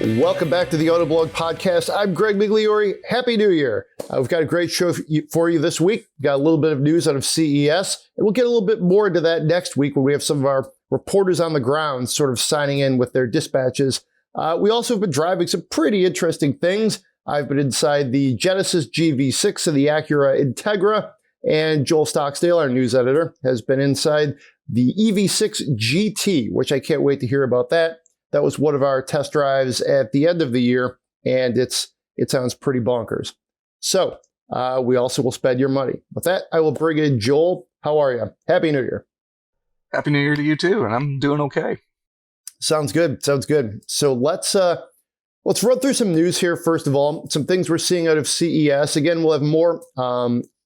Welcome back to the Autoblog Podcast. I'm Greg Migliore. Happy New Year. We've got a great show for you this week. Got a little bit of news out of CES, and we'll get a little bit more into that next week when we have some of our reporters on the ground sort of signing in with their dispatches. We also have been driving some pretty interesting things. I've been inside the Genesis GV60 and the Acura Integra, and Joel Stocksdale, our news editor, has been inside the EV6 GT, which I can't wait to hear about that. That was one of our test drives at the end of the year, and it sounds pretty bonkers. So we also will spend your money. With that, I will bring in Joel. How are you? Happy New Year. Happy New Year to you too, and I'm doing okay. Sounds good. Sounds good. So let's run through some news here. First of all, some things we're seeing out of CES. Again, we'll have more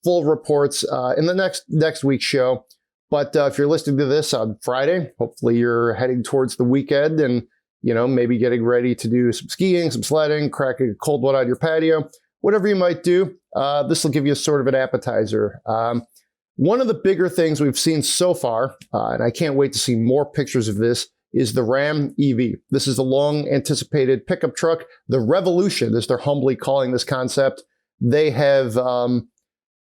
full reports in the next week's show. But if you're listening to this on Friday, hopefully you're heading towards the weekend and maybe getting ready to do some skiing, some sledding, cracking a cold one on your patio, whatever you might do. This will give you sort of an appetizer. One of the bigger things we've seen so far, and I can't wait to see more pictures of this, is the Ram EV. This is the long-anticipated pickup truck, the revolution, as they're humbly calling this concept. They have,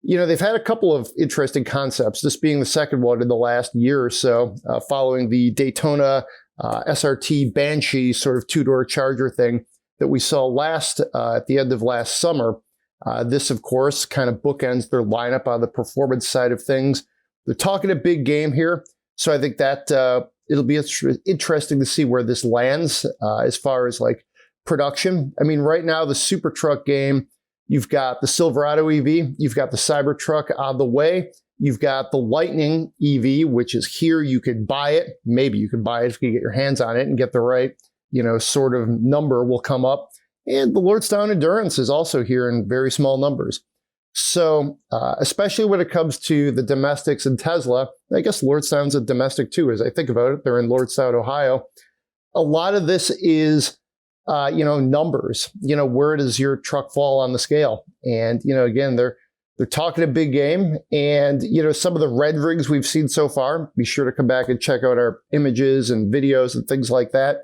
they've had a couple of interesting concepts, this being the second one in the last year or so, following the Daytona SRT Banshee sort of two-door Charger thing that we saw at the end of last summer. This, of course, kind of bookends their lineup on the performance side of things. They're talking a big game here, so I think that it'll be interesting to see where this lands as far as like production. I mean, right now, the super truck game, you've got the Silverado EV, you've got the Cybertruck on the way, you've got the Lightning EV, which is here. You could buy it. Maybe you can buy it if you get your hands on it and get the right, sort of number will come up. And the Lordstown Endurance is also here in very small numbers. So especially when it comes to the domestics and Tesla, I guess Lordstown's a domestic too, as I think about it. They're in Lordstown, Ohio. A lot of this is numbers, where does your truck fall on the scale? And, again, they're talking a big game, and, some of the renderings we've seen so far, be sure to come back and check out our images and videos and things like that.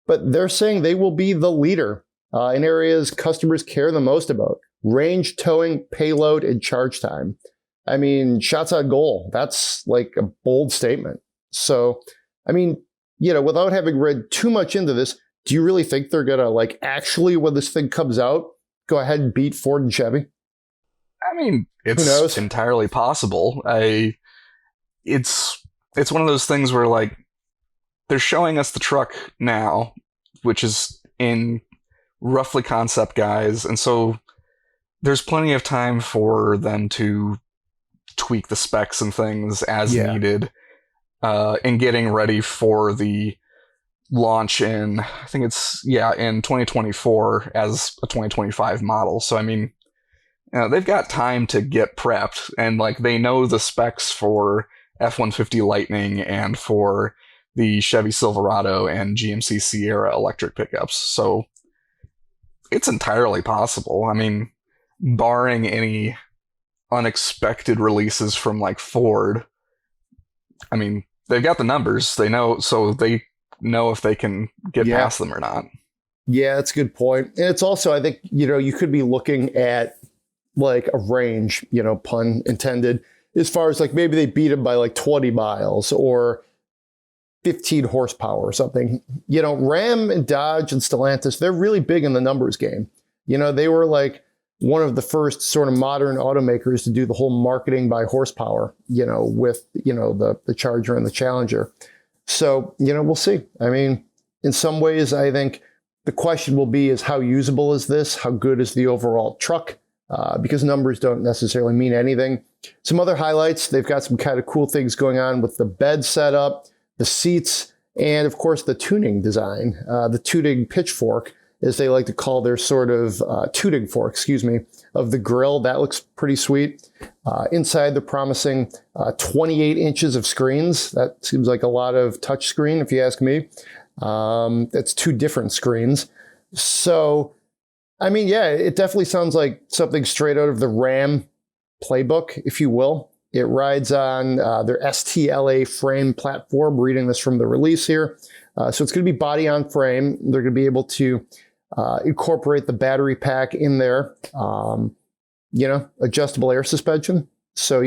But they're saying they will be the leader in areas customers care the most about: range, towing, payload, and charge time. I mean, shots on goal. That's like a bold statement. So, I mean, without having read too much into this, do you really think they're going to, actually, when this thing comes out, go ahead and beat Ford and Chevy? I mean, it's entirely possible. It's one of those things where, they're showing us the truck now, which is in roughly concept guise, and so there's plenty of time for them to tweak the specs and things as needed, in getting ready for the launch in, I think in 2024 as a 2025 model. So, I mean, they've got time to get prepped, and they know the specs for F-150 Lightning and for the Chevy Silverado and GMC Sierra electric pickups. So it's entirely possible. I mean, barring any unexpected releases from Ford, I mean, they've got the numbers. They know, so they know if they can get past them or not. Yeah, that's a good point. And it's also, I think, you could be looking at a range, pun intended, as far as maybe they beat them by 20 miles or 15 horsepower or something. Ram and Dodge and Stellantis, they're really big in the numbers game. They were one of the first sort of modern automakers to do the whole marketing by horsepower, with, the Charger and the Challenger. So, we'll see. I mean, in some ways, I think the question will be is how usable is this? How good is the overall truck? Because numbers don't necessarily mean anything. Some other highlights, they've got some kind of cool things going on with the bed setup, the seats, and of course the tuning design, the tuning pitchfork, as they like to call their sort of tuning fork, of the grille. That looks pretty sweet. Inside, they're promising 28 inches of screens. That seems like a lot of touch screen, if you ask me. That's two different screens. So, I mean, yeah, it definitely sounds like something straight out of the Ram playbook, if you will. It rides on their STLA frame platform, reading this from the release here. So it's going to be body on frame. They're going to be able to incorporate the battery pack in there. Adjustable air suspension. So,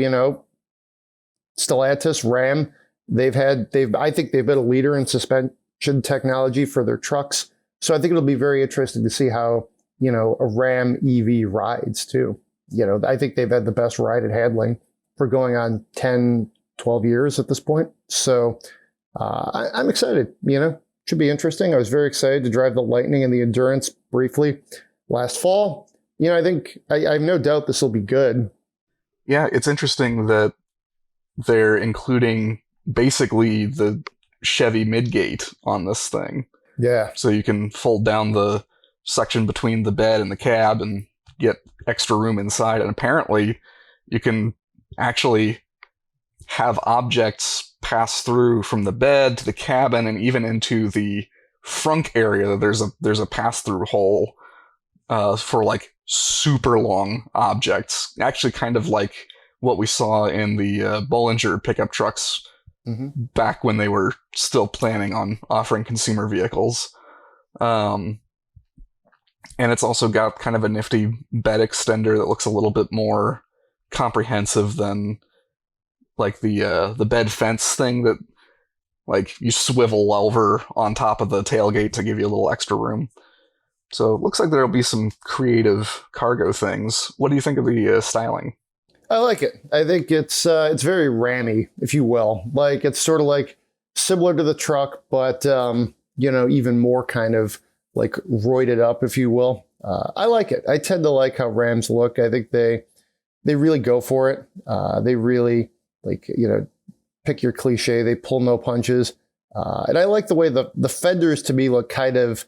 Stellantis, Ram, I think they've been a leader in suspension technology for their trucks. So I think it'll be very interesting to see how, a Ram EV rides too. I think they've had the best ride and handling for going on 10, 12 years at this point. So I'm excited, should be interesting. I was very excited to drive the Lightning and the Endurance briefly last fall. I think I have no doubt this will be good. Yeah, it's interesting that they're including basically the Chevy midgate on this thing. Yeah. So you can fold down the section between the bed and the cab and get extra room inside. And apparently you can actually have objects pass through from the bed to the cabin and even into the frunk area. There's a pass-through hole for like super long objects. Actually kind of like what we saw in the Bollinger pickup trucks back when they were still planning on offering consumer vehicles. And it's also got kind of a nifty bed extender that looks a little bit more comprehensive than like the bed fence thing that like you swivel over on top of the tailgate to give you a little extra room. So it looks like there'll be some creative cargo things. What do you think of the styling? I like it. I think it's very Rammy, if you will. Like it's sort of like similar to the truck, but even more kind of like roided up, if you will. I like it. I tend to like how Rams look. I think they really go for it. They really pick your cliche. They pull no punches. And I like the way the fenders to me look kind of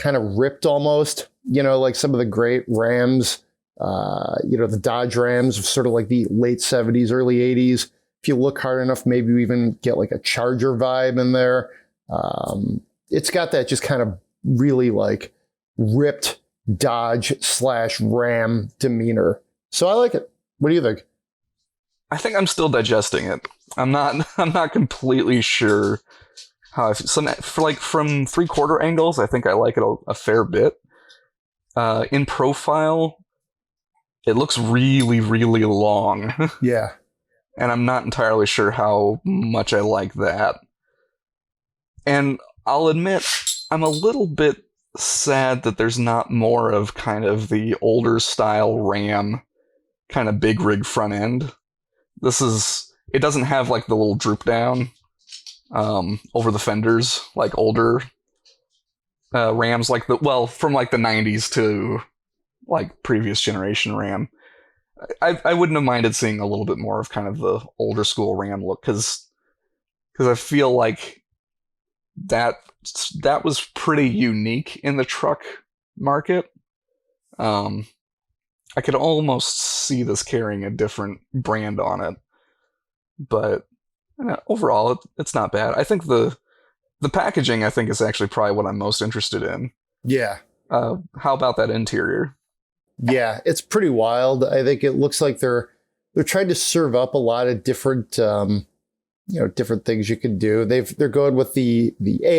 ripped almost, like some of the great Rams, the Dodge Rams of sort of like the late 70s, early 80s. If you look hard enough, maybe you even get like a Charger vibe in there. It's got that just kind of really like ripped Dodge / Ram demeanor. So I like it. What do you think? I think I'm still digesting it. I'm not completely sure how from 3/4 angles, I think I like it a fair bit. In profile, it looks really, really long. Yeah. And I'm not entirely sure how much I like that. And I'll admit, I'm a little bit sad that there's not more of kind of the older style Ram kind of big rig front end. It doesn't have like the little droop down over the fenders like older Rams, from like the 90s to like previous generation Ram. I wouldn't have minded seeing a little bit more of kind of the older school Ram look because I feel like that was pretty unique in the truck market. I could almost see this carrying a different brand on it, but overall, it's not bad. I think the packaging, I think, is actually probably what I'm most interested in. Yeah. How about that interior? Yeah, it's pretty wild. I think it looks like they're trying to serve up a lot of different, different things you can do. They're going with the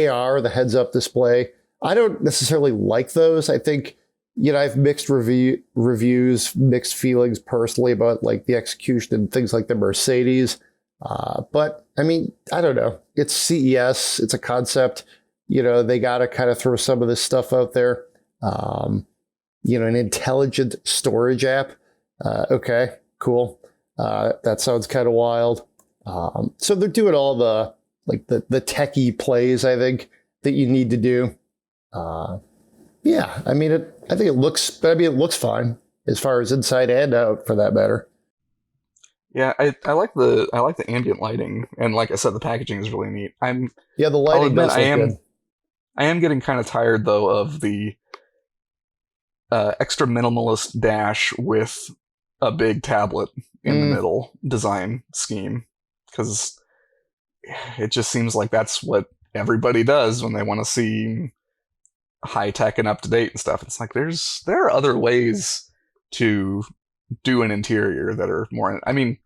AR, the heads up display. I don't necessarily like those. I think, I have mixed reviews, mixed feelings personally about like the execution and things like the Mercedes. But I mean, I don't know. It's CES. It's a concept. They got to kind of throw some of this stuff out there. An intelligent storage app. Okay, cool. That sounds kind of wild. So they're doing all the techie plays, I think, that you need to do. Yeah, I mean, I think it looks fine as far as inside and out, for that matter. Yeah, I like the ambient lighting, and like I said, the packaging is really neat. The lighting does look good. I am getting kind of tired though of the extra minimalist dash with a big tablet in the middle design scheme, because it just seems like that's what everybody does when they want to see high tech and up to date and stuff. It's like there are other ways to do an interior that are more. I mean,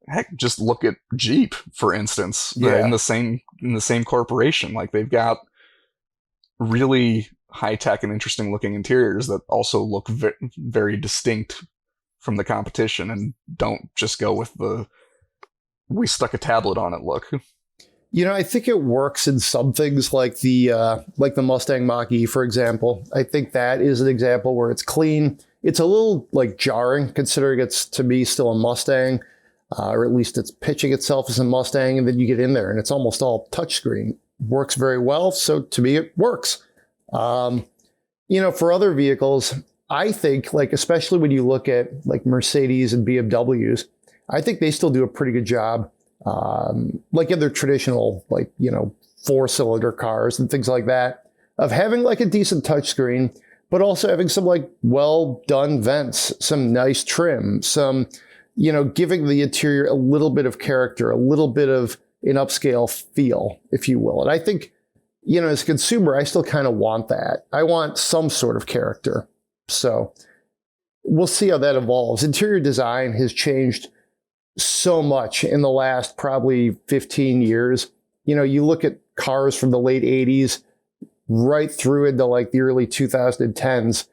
heck, just look at Jeep, for instance. In the same corporation. Like they've got really high-tech and interesting looking interiors that also look very distinct from the competition and don't just go with the we stuck a tablet on it look. I think it works in some things like the Mustang Mach-E, for example. I think that is an example where it's clean. It's a little like jarring considering it's, to me, still a Mustang, or at least it's pitching itself as a Mustang, and then you get in there and it's almost all touchscreen. Works very well. So to me, it works. For other vehicles, I think, like, especially when you look at like Mercedes and BMWs, I think they still do a pretty good job. Like in their traditional, like, 4-cylinder cars and things like that, of having like a decent touchscreen, but also having some like well done vents, some nice trim, some, giving the interior a little bit of character, a little bit of an upscale feel, if you will. And I think, as a consumer, I still kind of want that. I want some sort of character. So we'll see how that evolves. Interior design has changed so much in the last probably 15 years. You look at cars from the late 80s right through into like the early 2010s,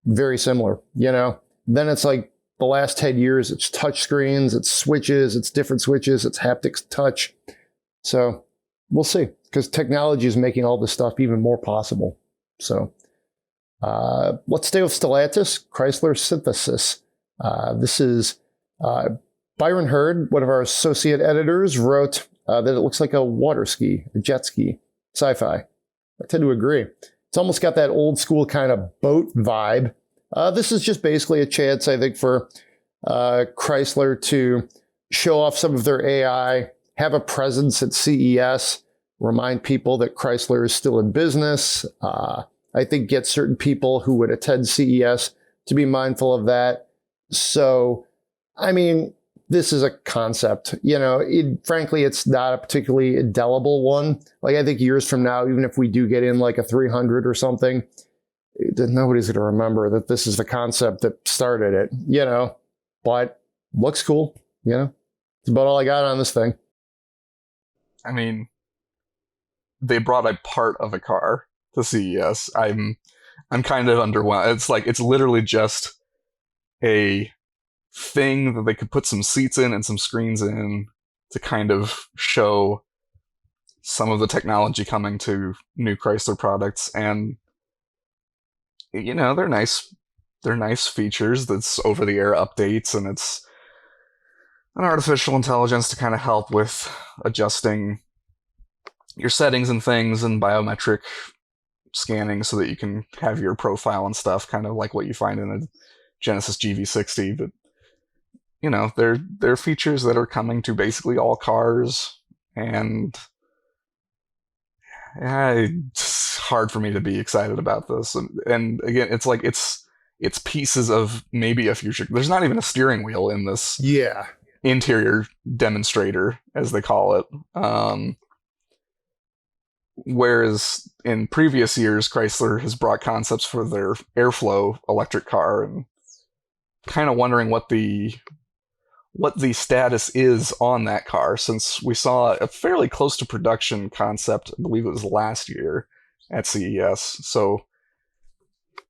very similar, Then it's like the last 10 years, it's touch screens, it's switches, it's different switches, it's haptics touch. So we'll see, because technology is making all this stuff even more possible. So let's stay with Stellantis, Chrysler Synthesis. This is Byron Hurd, one of our associate editors, wrote that it looks like a water ski, a jet ski, sci-fi. I tend to agree. It's almost got that old school kind of boat vibe. This is just basically a chance, I think, for Chrysler to show off some of their AI, have a presence at CES, remind people that Chrysler is still in business. I think get certain people who would attend CES to be mindful of that. So, I mean, this is a concept, frankly, it's not a particularly indelible one. Like, I think years from now, even if we do get in like a 300 or something, nobody's going to remember that this is the concept that started it, but looks cool, It's about all I got on this thing. I mean, they brought a part of a car to CES. I'm kind of underwhelmed. It's literally just a thing that they could put some seats in and some screens in to kind of show some of the technology coming to new Chrysler products. And they're nice features. That's over-the-air updates, and it's an artificial intelligence to kind of help with adjusting your settings and things and biometric scanning so that you can have your profile and stuff, kind of like what you find in a Genesis GV60. But they're features that are coming to basically all cars, and it's hard for me to be excited about this. And again, it's like it's pieces of maybe a future. There's not even a steering wheel in this interior demonstrator, as they call it. Whereas in previous years, Chrysler has brought concepts for their Airflow electric car, and kind of wondering what the status is on that car, since we saw a fairly close to production concept, I believe it was last year at CES. So,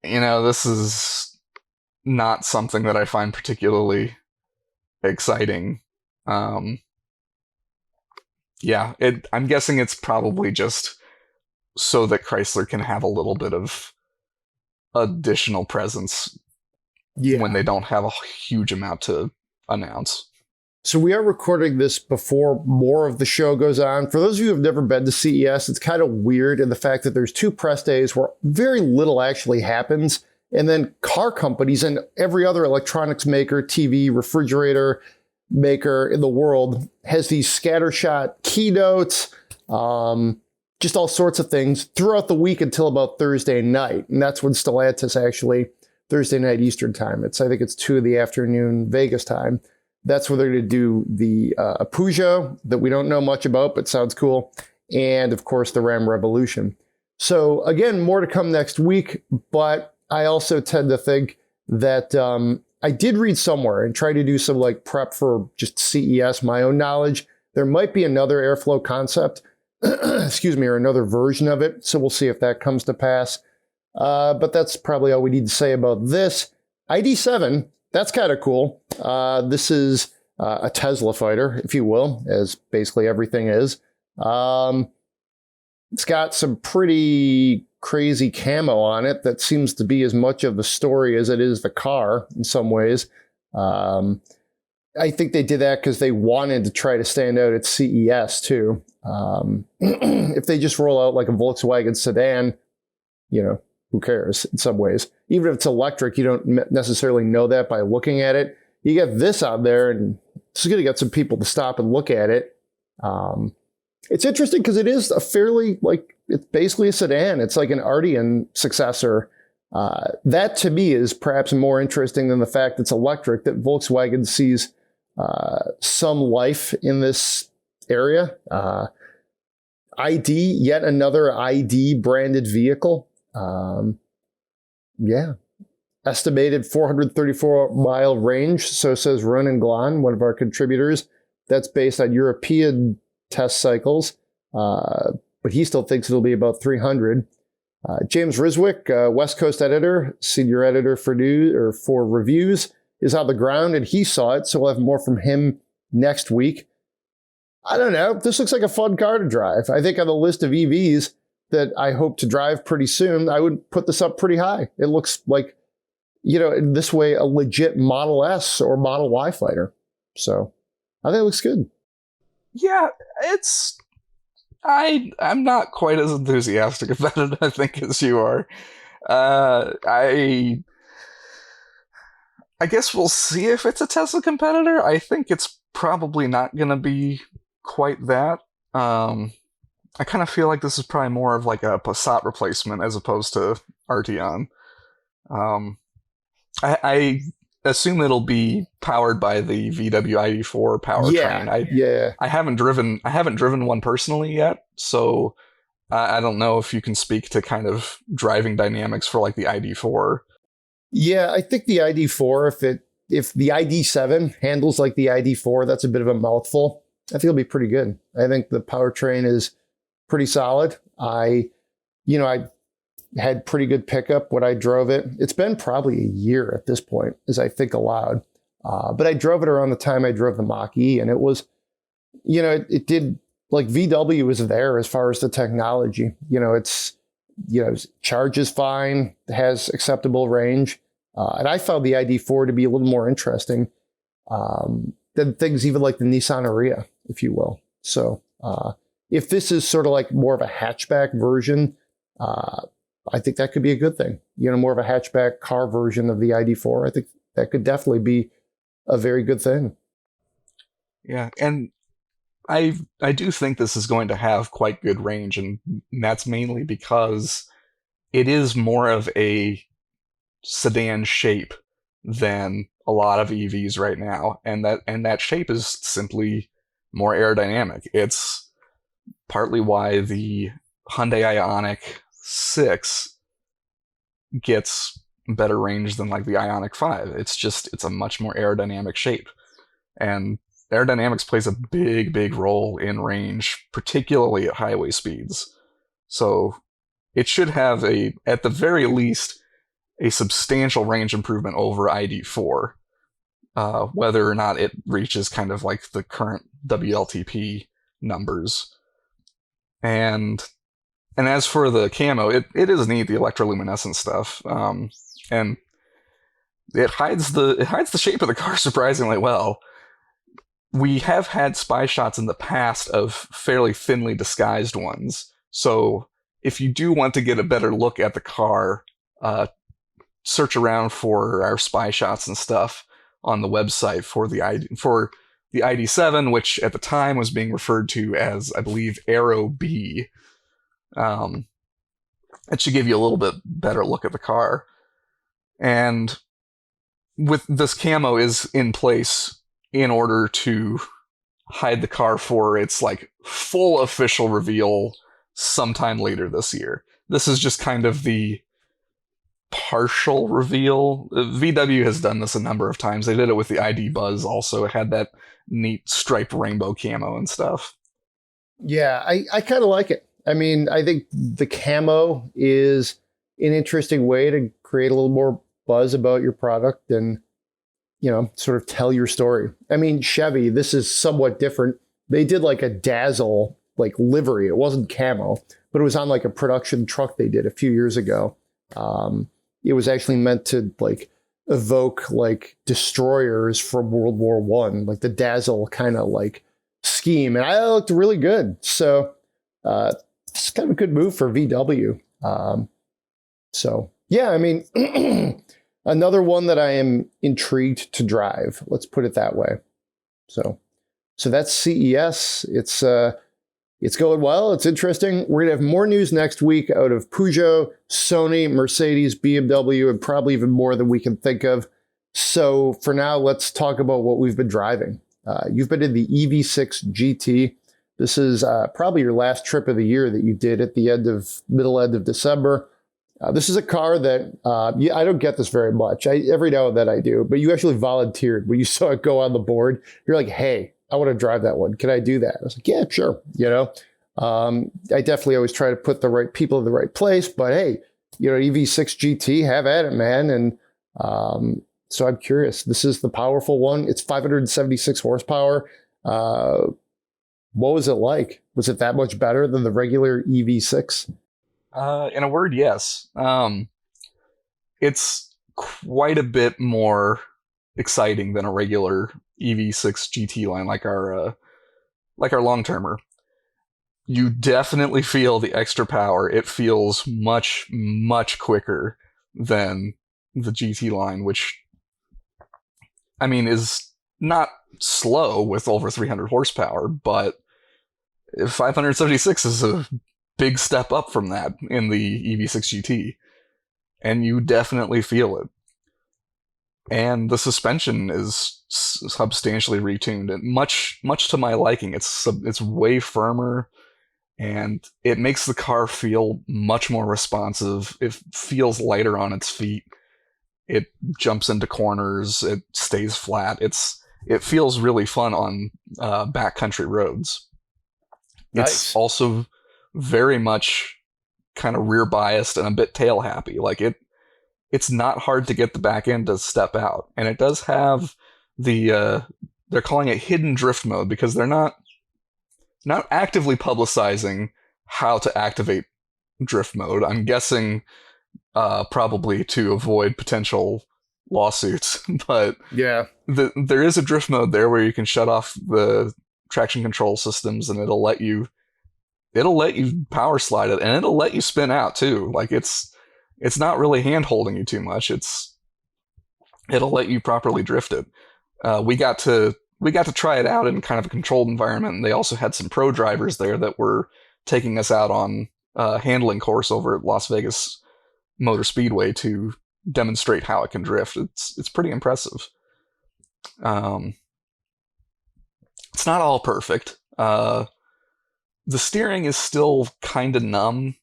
this is not something that I find particularly exciting. I'm guessing it's probably just so that Chrysler can have a little bit of additional presence when they don't have a huge amount to announce. So we are recording this before more of the show goes on. For those of you who have never been to CES, it's kind of weird in the fact that there's 2 press days where very little actually happens. And then car companies and every other electronics maker, TV, refrigerator maker in the world has these scattershot keynotes, just all sorts of things throughout the week until about Thursday night. And that's when Stellantis actually, Thursday night Eastern time, I think it's 2 p.m. Vegas time. That's where they're going to do the Peugeot that we don't know much about, but sounds cool. And of course, the Ram Revolution. So again, more to come next week. But I also tend to think that I did read somewhere and try to do some like prep for just CES, my own knowledge. There might be another Airflow concept excuse me, or another version of it. So we'll see if that comes to pass. But that's probably all we need to say about this. ID7, that's kind of cool. This is a Tesla fighter, if you will, as basically everything is. It's got some pretty crazy camo on it that seems to be as much of the story as it is the car in some ways. I think they did that because they wanted to try to stand out at CES too. If they just roll out like a Volkswagen sedan, who cares in some ways? Even if it's electric, you don't necessarily know that by looking at it. You get this out there and it's going to get some people to stop and look at it. It's interesting because it is a fairly, it's basically a sedan. It's like an Arteon successor. That to me is perhaps more interesting than the fact it's electric, that Volkswagen sees some life in this area. ID, yet another ID branded vehicle. Estimated 434-mile range, so says Ronan Glan, one of our contributors. That's based on European test cycles, but he still thinks it'll be about 300. James Riswick, West Coast editor, senior editor for reviews, is on the ground and he saw it, so we'll have more from him next week. I don't know. This looks like a fun car to drive. I think on the list of EVs that I hope to drive pretty soon, I would put this up pretty high. It looks like, in this way, a legit Model S or Model Y fighter. So I think it looks good. Yeah, I'm not quite as enthusiastic about it, I think, as you are. I guess we'll see if it's a Tesla competitor. I think it's probably not going to be quite that. I kind of feel like this is probably more of like a Passat replacement as opposed to Arteon. I assume it'll be powered by the VW ID4 powertrain. I haven't driven one personally yet, so I don't know if you can speak to kind of driving dynamics for like the ID4. Yeah, I think the ID4, if the ID7 handles like the ID4, that's a bit of a mouthful. I think it'll be pretty good. I think the powertrain is pretty solid. I had pretty good pickup when I drove it. It's been probably a year at this point, as I think aloud. But I drove it around the time I drove the Mach-E, and it was, it did, like, VW was there as far as the technology. It's, charges fine, has acceptable range. And I found the ID4 to be a little more interesting than things even like the Nissan Ariya, if you will. So if this is sort of like more of a hatchback version, I think that could be a good thing. More of a hatchback car version of the ID4. I think that could definitely be a very good thing. Yeah, and I do think this is going to have quite good range, and that's mainly because it is more of a sedan shape than a lot of EVs right now, and that shape is simply more aerodynamic. It's partly why the Hyundai Ioniq 6 gets better range than like the Ioniq 5. It's a much more aerodynamic shape, and aerodynamics plays a big role in range, particularly at highway speeds. So it should have at the very least, a substantial range improvement over ID4, whether or not it reaches kind of like the current WLTP numbers. And as for the camo, it is neat, the electroluminescent stuff, and it hides the shape of the car surprisingly well. We have had spy shots in the past of fairly thinly disguised ones, so if you do want to get a better look at the car, search around for our spy shots and stuff on the website for the ID7, which at the time was being referred to as, I believe, Aero B. It should give you a little bit better look at the car. And with this camo is in place in order to hide the car for its like full official reveal sometime later this year. This is just kind of the partial reveal. VW has done this a number of times. They did it with the ID Buzz also. It had that neat striped rainbow camo and stuff. Yeah, I kind of like it. I mean, I think the camo is an interesting way to create a little more buzz about your product and, sort of tell your story. I mean, Chevy, this is somewhat different. They did like a dazzle, like livery. It wasn't camo, but it was on like a production truck they did a few years ago. It was actually meant to like evoke like destroyers from World War One, like the dazzle kind of like scheme. And I looked really good. So it's kind of a good move for VW. So yeah, I mean, another one that I am intrigued to drive. Let's put it that way. So that's CES. It's going well. It's interesting. We're going to have more news next week out of Peugeot, Sony, Mercedes, BMW, and probably even more than we can think of. So for now, let's talk about what we've been driving. You've been in the EV6 GT. This is probably your last trip of the year that you did at the middle end of December. This is a car that I don't get this very much. Every now and then I do, but you actually volunteered when you saw it go on the board. You're like, hey, I want to drive that one. Can I do that? I was like, yeah, sure. I definitely always try to put the right people in the right place, but hey, EV6 GT, have at it, man. And so I'm curious. This is the powerful one. It's 576 horsepower. What was it like? Was it that much better than the regular EV6? In a word, yes. It's quite a bit more exciting than a regular EV6 GT line, like our long-termer. You definitely feel the extra power. It feels much, much quicker than the GT line, which, I mean, is not slow with over 300 horsepower, but 576 is a big step up from that in the EV6 GT, and you definitely feel it. And the suspension is substantially retuned, and much to my liking. It's way firmer, and it makes the car feel much more responsive. It feels lighter on its feet. It jumps into corners. It stays flat. It feels really fun on backcountry roads. Nice. It's also very much kind of rear biased and a bit tail happy. Like it's not hard to get the back end to step out. And it does have they're calling it hidden drift mode because they're not actively publicizing how to activate drift mode. I'm guessing probably to avoid potential lawsuits. But yeah, there is a drift mode there where you can shut off the traction control systems, and it'll let you power slide it, and it'll let you spin out too. Like it's not really hand holding you too much. It'll let you properly drift it. We got to try it out in kind of a controlled environment, and they also had some pro drivers there that were taking us out on a handling course over at Las Vegas Motor Speedway to demonstrate how it can drift. It's pretty impressive. It's not all perfect. The steering is still kind of numb,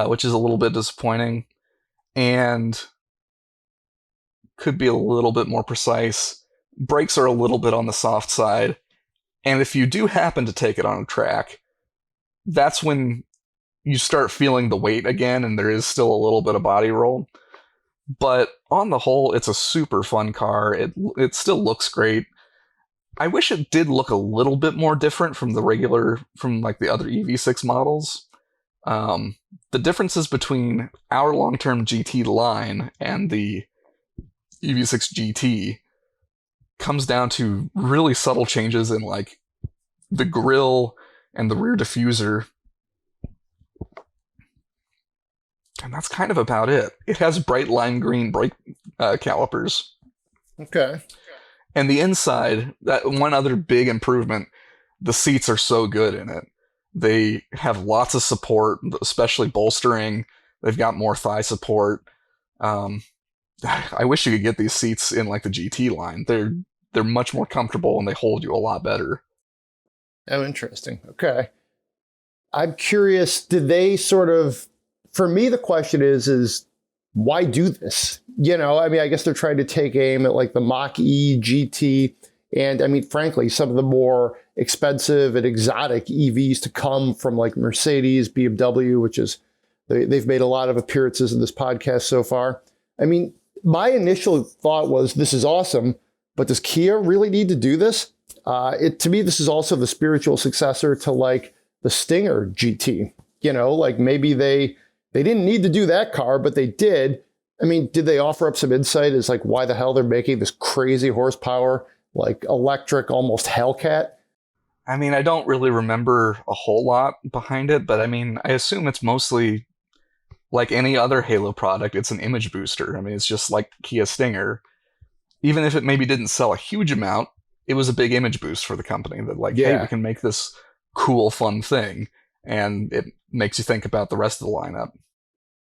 which is a little bit disappointing, and could be a little bit more precise. Brakes are a little bit on the soft side, and if you do happen to take it on a track, that's when you start feeling the weight again, and there is still a little bit of body roll. But on the whole, it's a super fun car. It still looks great. I wish it did look a little bit more different from like the other EV6 models. The differences between our long-term GT line and the EV6 GT comes down to really subtle changes in like the grille and the rear diffuser. And that's kind of about it. It has bright lime green brake calipers. Okay. And the inside, that one other big improvement, the seats are so good in it. They have lots of support, especially bolstering. They've got more thigh support. I wish you could get these seats in like the GT line. They're much more comfortable and they hold you a lot better. Oh, interesting. Okay. I'm curious, did they sort of, for me, the question is why do this? I mean, I guess they're trying to take aim at like the Mach-E GT. And I mean, frankly, some of the more expensive and exotic EVs to come from like Mercedes, BMW, which is, they've made a lot of appearances in this podcast so far. I mean, my initial thought was, this is awesome, but does Kia really need to do this? To me, this is also the spiritual successor to like the Stinger GT. You know, like maybe they didn't need to do that car, but they did. I mean, did they offer up some insight as like why the hell they're making this crazy horsepower, like electric, almost Hellcat? I mean, I don't really remember a whole lot behind it, but I mean, I assume it's mostly like any other Halo product. It's an image booster. I mean, it's just like Kia Stinger. Even if it maybe didn't sell a huge amount, it was a big image boost for the company that like, hey, we can make this cool, fun thing. And it makes you think about the rest of the lineup.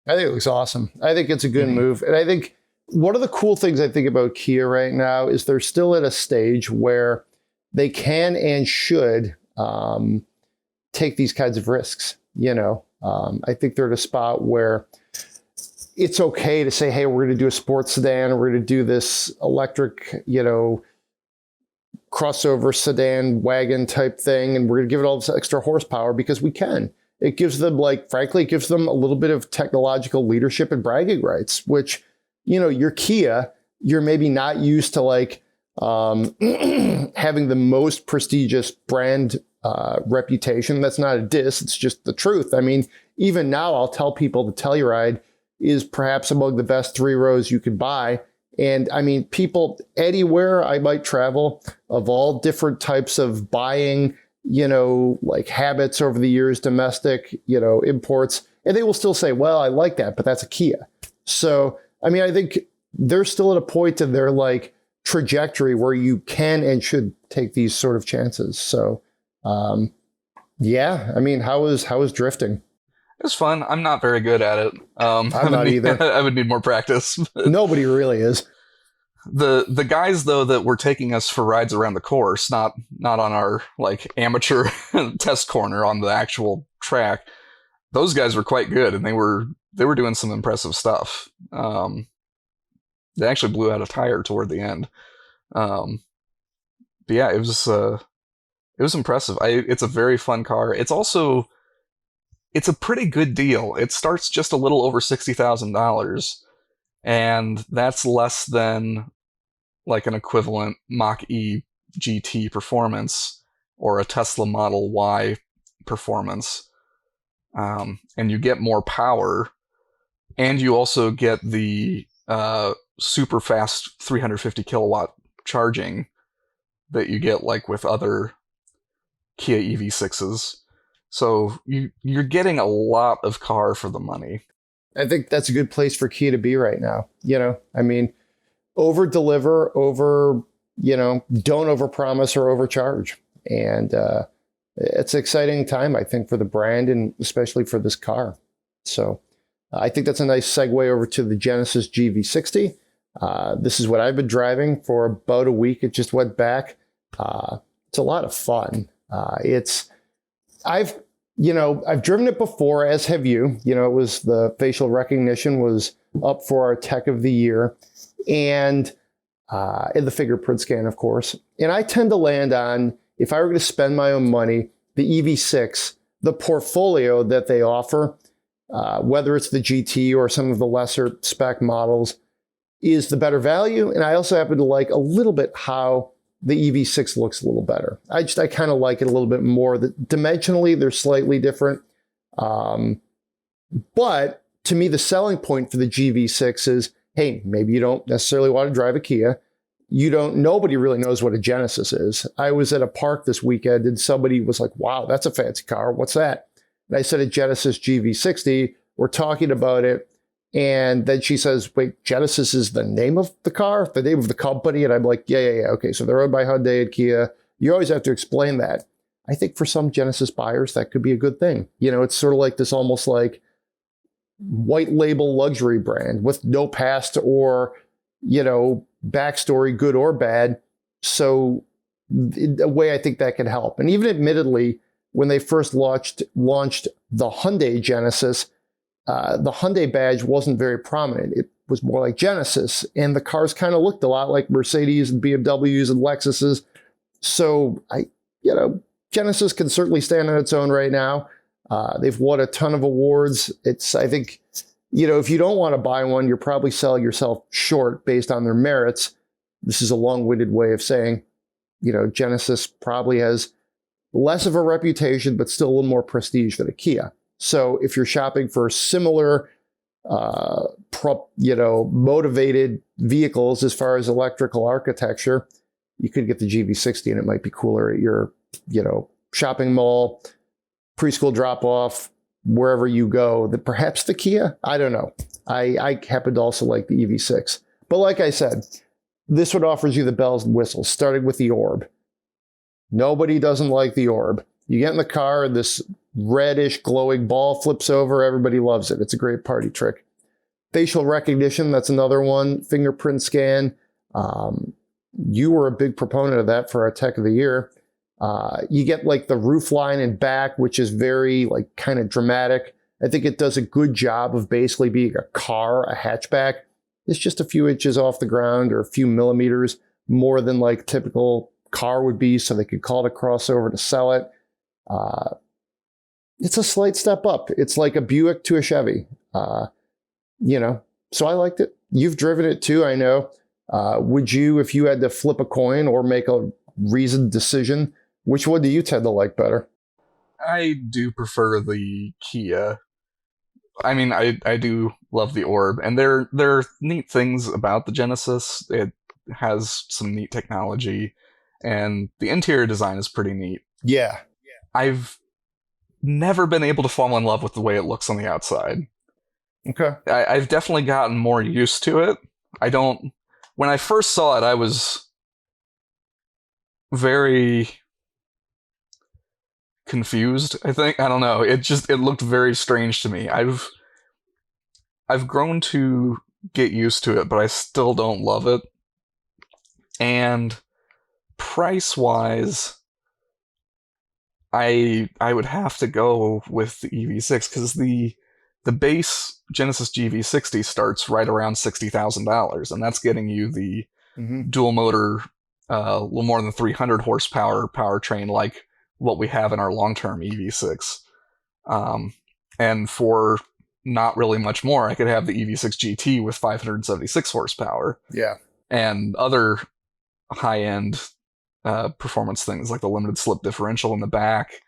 I think it looks awesome. I think it's a good move. And I think one of the cool things I think about Kia right now is they're still at a stage where they can and should take these kinds of risks. You know, I think they're at a spot where it's okay to say, hey, we're going to do a sports sedan, or we're going to do this electric, you know, crossover sedan wagon type thing, and we're going to give it all this extra horsepower because we can. It gives them, like, frankly, it gives them a little bit of technological leadership and bragging rights, which, you know, you're Kia, you're maybe not used to like having the most prestigious brand reputation. That's not a diss, it's just the truth. I mean, even now I'll tell people the Telluride is perhaps among the best 3-rows you could buy. And I mean, people anywhere I might travel of all different types of buying, you know, like habits over the years, domestic, you know, imports, and they will still say, well, I like that, but that's a Kia. So, I mean, I think they're still at a point in their like trajectory where you can and should take these sort of chances. So, yeah, I mean, how is drifting? It's fun. I'm not very good at it. I'm not either. I would need more practice. Nobody really is. The guys though that were taking us for rides around the course, not on our like amateur test corner on the actual track, those guys were quite good, and they were doing some impressive stuff. They actually blew out a tire toward the end. But yeah, it was impressive. It's a very fun car. It's a pretty good deal. It starts just a little over $60,000, and that's less than like an equivalent Mach-E GT performance or a Tesla Model Y performance. And you get more power, and you also get the super fast 350 kilowatt charging that you get like with other Kia EV6s. So you're getting a lot of car for the money. I think that's a good place for Kia to be right now. You know, I mean, over deliver, you know, don't overpromise or overcharge. And it's an exciting time, I think, for the brand and especially for this car. So I think that's a nice segue over to the Genesis GV60. This is what I've been driving for about a week. It just went back. It's a lot of fun. I've driven it before, as have you. You know, it was the facial recognition was up for our Tech of the Year, and the fingerprint scan, of course. And I tend to land on, if I were going to spend my own money, the EV6, the portfolio that they offer, whether it's the GT or some of the lesser spec models, is the better value. And I also happen to like a little bit how the EV6 looks a little better. I kind of like it a little bit more. Dimensionally, they're slightly different. But to me, the selling point for the GV6 is, hey, maybe you don't necessarily want to drive a Kia. Nobody really knows what a Genesis is. I was at a park this weekend and somebody was like, wow, that's a fancy car. What's that? And I said a Genesis GV60. We're talking about it. And then she says, wait, Genesis is the name of the car, the name of the company? And I'm like, yeah. Okay, so they're owned by Hyundai and Kia. You always have to explain that. I think for some Genesis buyers, that could be a good thing. You know, it's sort of like this almost like white label luxury brand with no past or, you know, backstory, good or bad. So in a way, I think that can help. And even admittedly, when they first launched the Hyundai Genesis, the Hyundai badge wasn't very prominent. It was more like Genesis, and the cars kind of looked a lot like Mercedes and BMWs and Lexuses. So I Genesis can certainly stand on its own right now. They've won a ton of awards. I think, if you don't want to buy one, you're probably selling yourself short based on their merits. This is a long-winded way of saying, Genesis probably has less of a reputation, but still a little more prestige than a Kia. So if you're shopping for similar, motivated vehicles as far as electrical architecture, you could get the GV60 and it might be cooler at your, shopping mall, preschool drop-off, wherever you go. Perhaps the Kia? I don't know. I happen to also like the EV6. But like I said, this one offers you the bells and whistles, starting with the orb. Nobody doesn't like the orb. You get in the car, this reddish glowing ball flips over, everybody loves it. It's a great party trick. Facial recognition, that's another one. Fingerprint scan. You were a big proponent of that for our Tech of the Year. You get like the roof line and back, which is very like kind of dramatic. I think it does a good job of basically being a car, a hatchback. It's just a few inches off the ground or a few millimeters more than like typical car would be, so they could call it a crossover to sell it. It's a slight step up. It's like a Buick to a Chevy, so I liked it. You've driven it too, I know. Would you, if you had to flip a coin or make a reasoned decision, which one do you tend to like better? I do prefer the Kia. I mean, I do love the Orb, and there are neat things about the Genesis. It has some neat technology, and the interior design is pretty neat. Yeah. I've never been able to fall in love with the way it looks on the outside. Okay. I've definitely gotten more used to it. When I first saw it, I was very confused, I think. I don't know. It looked very strange to me. I've grown to get used to it, but I still don't love it. And price-wise, I would have to go with the EV6 because the base Genesis GV60 starts right around $60,000, and that's getting you the dual motor, a little more than 300 horsepower powertrain like what we have in our long-term EV6. And for not really much more, I could have the EV6 GT with 576 horsepower. Yeah. And other high-end performance things like the limited slip differential in the back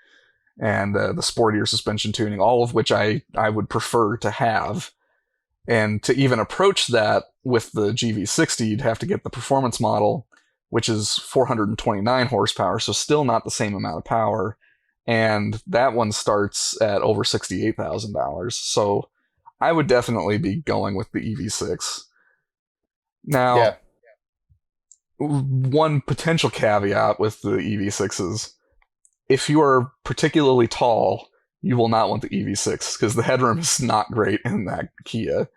and the sportier suspension tuning, all of which I would prefer to have. And to even approach that with the GV60, you'd have to get the performance model, which is 429 horsepower, so still not the same amount of power. And that one starts at over $68,000. So I would definitely be going with the EV6. Now, one potential caveat with the EV6 is if you are particularly tall, you will not want the EV6 because the headroom is not great in that Kia.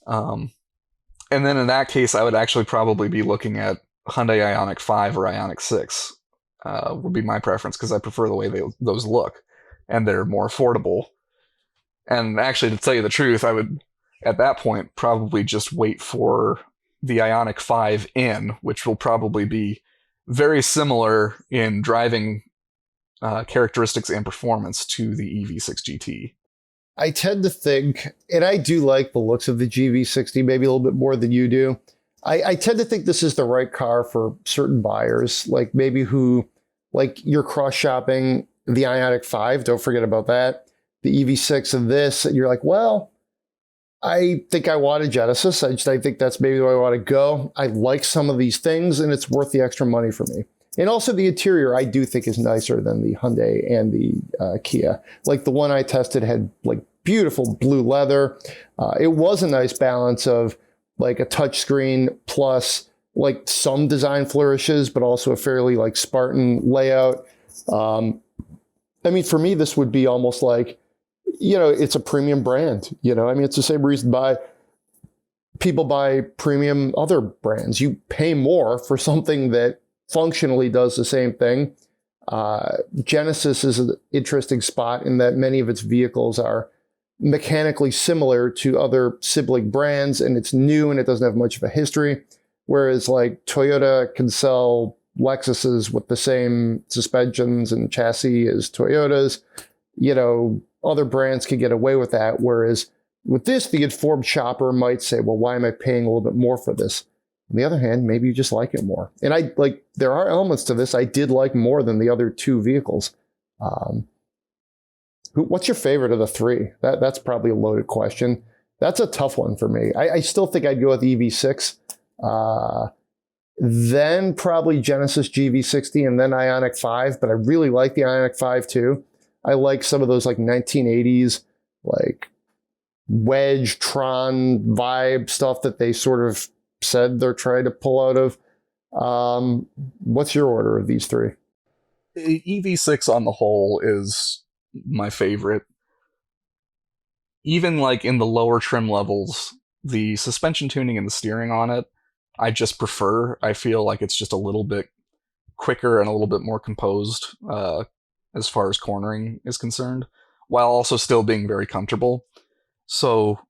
And then in that case, I would actually probably be looking at Hyundai Ioniq 5 or Ioniq 6 would be my preference because I prefer the way those look and they're more affordable. And actually, to tell you the truth, I would, at that point, probably just wait for the Ioniq 5N, which will probably be very similar in driving characteristics and performance to the EV6 GT. I tend to think, and I do like the looks of the GV60 maybe a little bit more than you do. I tend to think this is the right car for certain buyers, like maybe you're cross-shopping the Ioniq 5, don't forget about that, the EV6 and this, and you're like, well, I think I want a Genesis. I think that's maybe where I want to go. I like some of these things, and it's worth the extra money for me. And also the interior, I do think is nicer than the Hyundai and the Kia. Like the one I tested had like beautiful blue leather. It was a nice balance of like a touchscreen plus like some design flourishes, but also a fairly like Spartan layout. I mean, for me, this would be almost like, it's a premium brand. I mean, it's the same reason people buy premium other brands. You pay more for something that functionally does the same thing. Genesis is an interesting spot in that many of its vehicles are mechanically similar to other sibling brands, and it's new and it doesn't have much of a history. Whereas like Toyota can sell Lexuses with the same suspensions and chassis as Toyotas. Other brands can get away with that. Whereas with this, the informed shopper might say, well, why am I paying a little bit more for this? On the other hand, maybe you just like it more. And there are elements to this I did like more than the other two vehicles. What's your favorite of the three? That's probably a loaded question. That's a tough one for me. I still think I'd go with EV6. Then probably Genesis GV60 and then Ioniq 5. But I really like the Ioniq 5 too. I like some of those 1980s Wedge, Tron vibe stuff that they sort of said they're trying to pull out of. What's your order of these three? EV6 on the whole is my favorite. Even in the lower trim levels, the suspension tuning and the steering on it, I just prefer. I feel like it's just a little bit quicker and a little bit more composed as far as cornering is concerned, while also still being very comfortable. So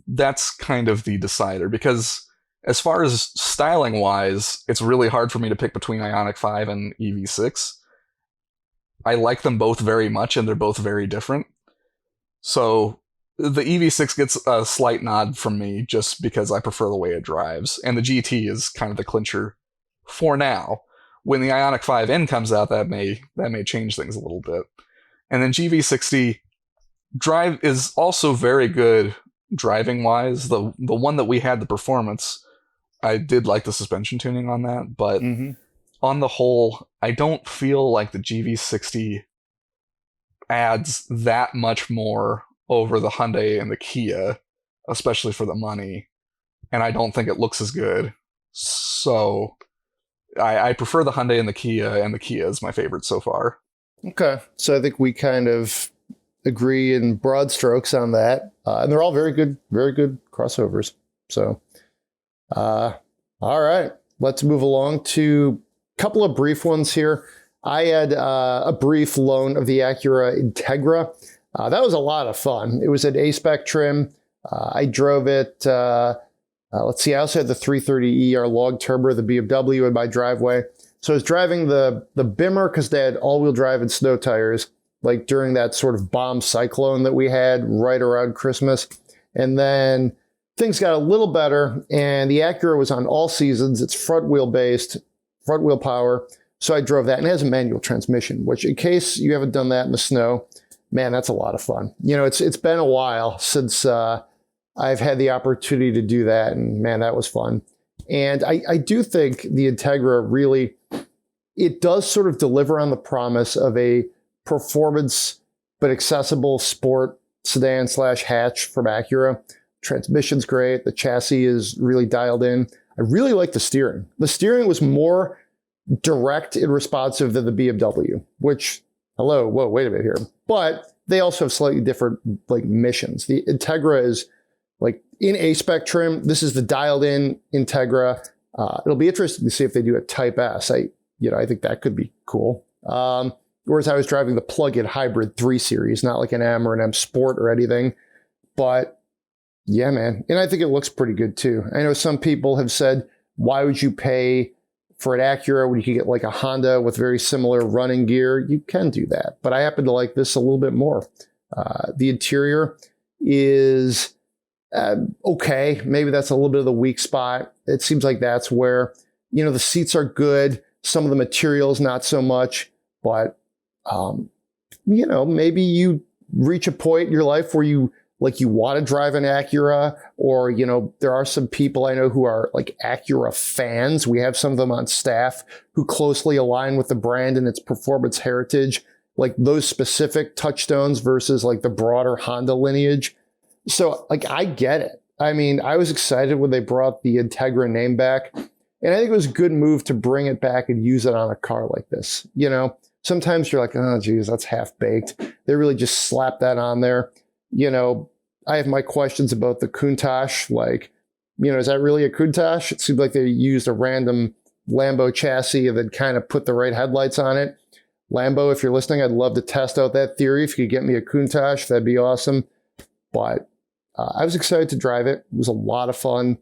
that's kind of the decider, because as far as styling wise, it's really hard for me to pick between Ioniq 5 and EV6. I like them both very much, and they're both very different. So the EV6 gets a slight nod from me just because I prefer the way it drives, and the GT is kind of the clincher for now. When the Ioniq 5N comes out, that may change things a little bit. And then GV60 drive is also very good driving wise. The one that we had, the performance, I did like the suspension tuning on that, but on the whole, I don't feel like the GV60 adds that much more over the Hyundai and the Kia, especially for the money, and I don't think it looks as good. So I prefer the Hyundai and the Kia is my favorite so far. Okay, so I think we kind of agree in broad strokes on that, and they're all very good crossovers. So, all right, let's move along to a couple of brief ones here. I had a brief loan of the Acura Integra. That was a lot of fun. It was an A-Spec trim. I drove it. Let's see, I also had the 330e, our log turbo, the BMW in my driveway. So I was driving the Bimmer because they had all-wheel drive and snow tires, during that sort of bomb cyclone that we had right around Christmas. And then things got a little better, and the Acura was on all seasons. It's front-wheel power. So I drove that, and it has a manual transmission, which in case you haven't done that in the snow, man, that's a lot of fun. It's been a while since I've had the opportunity to do that, and man, that was fun. And I do think the Integra really, it does sort of deliver on the promise of a performance but accessible sport sedan / hatch from Acura. Transmission's great. The chassis is really dialed in. I really like the steering. The steering was more direct and responsive than the BMW, which, wait a minute here. But they also have slightly different missions. The Integra is in A-Spec trim. This is the dialed in Integra. It'll be interesting to see if they do a Type S. I think that could be cool. Whereas I was driving the plug-in hybrid 3 Series, not like an M or an M Sport or anything. But yeah, man. And I think it looks pretty good too. I know some people have said, why would you pay for an Acura when you could get a Honda with very similar running gear? You can do that. But I happen to like this a little bit more. The interior is okay. Maybe that's a little bit of the weak spot. It seems like that's where, the seats are good. Some of the materials, not so much. But, maybe you reach a point in your life where you want to drive an Acura, or, there are some people I know who are Acura fans. We have some of them on staff who closely align with the brand and its performance heritage, those specific touchstones versus the broader Honda lineage. So I get it. I mean, I was excited when they brought the Integra name back, and I think it was a good move to bring it back and use it on a car like this. Sometimes you're oh, geez, that's half-baked. They really just slapped that on there. I have my questions about the Countach. Is that really a Countach? It seems like they used a random Lambo chassis and then kind of put the right headlights on it. Lambo, if you're listening, I'd love to test out that theory. If you could get me a Countach, that'd be awesome. But I was excited to drive it. It was a lot of fun.